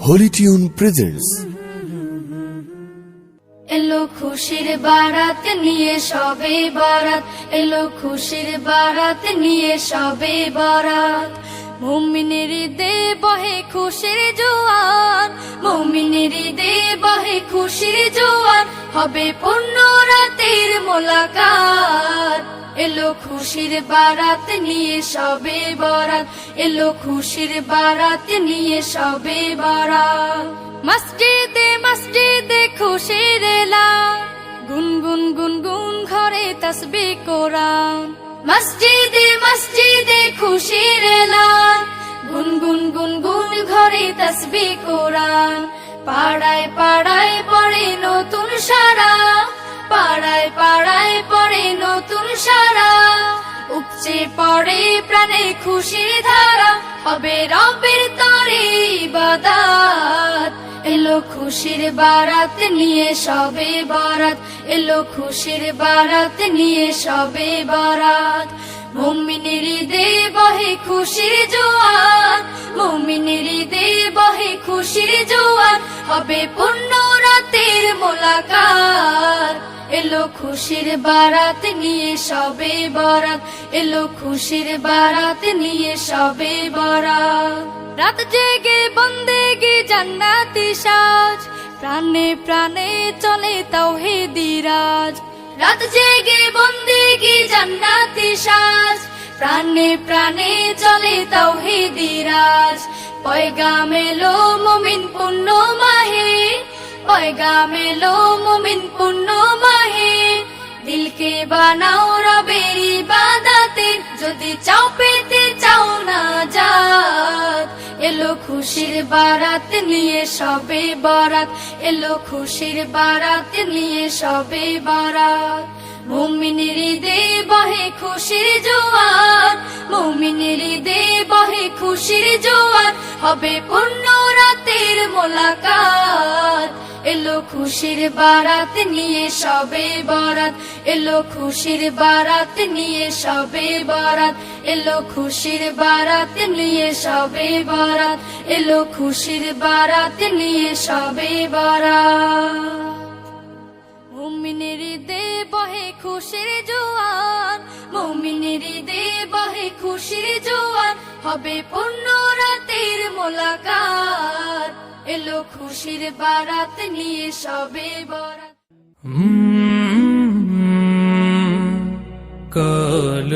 Holi tune presents. এলো খুশির বারাত নিয়ে সবে বরাত, এলো খুশির বারাত নিয়ে সবে বরাত। মুমিনের ঈদে বহে খুশির জোয়ার, মুমিনের ঈদে বহে খুশির জোয়ার, হবে পূর্ণ রাতের মোলাকাত। এলো খুশির বারাত নিয়ে সবে বরাত, এলো খুশির বারাত নিয়ে সবে বরাত। মসজিদে মসজিদে খুশির এলান, গুনগুন গুনগুন ঘরে তাসবিহ কোরআন। মসজিদে মসজিদে খুশির এলান, গুনগুন গুনগুন ঘরে তাসবিহ কোরআন। পাড়ায় পাড়ায় পড়ে নতুন সারা, পাড়ায় পাড়ায় পড়ে নতুন সারা। উপচে পড়ে প্রাণে খুশির ধারা, হবে রবের তরে ইবাদত। এলো খুশির বারাত নিয়ে সবে বরাত, এলো খুশির বারাত নিয়ে সবে বরাত। মুমিনের ঈদে বহে খুশির জোয়ার, মুমিনের ঈদে বহে খুশির জোয়ার, হবে পূর্ণ রাতের মোলাকাত। এলো খুশির বারাত নিয়ে সবে বরাত, এলো খুশির বারাত নিয়ে সবে বরাত। রাত জেগে বন্দেগি জান্নাতি সাজ, প্রাণে প্রাণে চলে তাওহীদি রাজ। রাত জেগে বন্দেগি জান্নাতি সাজ, প্রাণে প্রাণে চলে তাওহীদি রাজ। পয়গাম এলো মুমিন পূর্ণ মাহে, পয়গাম এলো মুমিন পূর্ণ মাহে। দিলকে বানাও রবের ইবাদতে, যদি চাও পেতে চাও না জাত। এলো খুশির বারাত নিয়ে সবে বরাত, এলো খুশির বারাত নিয়ে সবে বরাত। মুমিনের ঈদে বহে খুশির জোয়ার, মুমিনের ঈদে বহে খুশির জোয়ার, হবে পূর্ণ রাতের মোলাকাত। এলো খুশির বারাত নিয়ে সবে বরাত, এলো খুশির বারাত নিয়ে সবে বরাত, এলো খুশির বারাত নিয়ে সবে বরাত, এলো খুশির বারাত নিয়ে সবে বরাত। মুমিনের ঈদে বহে খুশির জোয়ার, মুমিনের ঈদে বহে খুশির জোয়ার, হবে পূর্ণ রাতের মোলাকাত। এলো খুশির বারাত নিয়ে সবে বরাত। কাল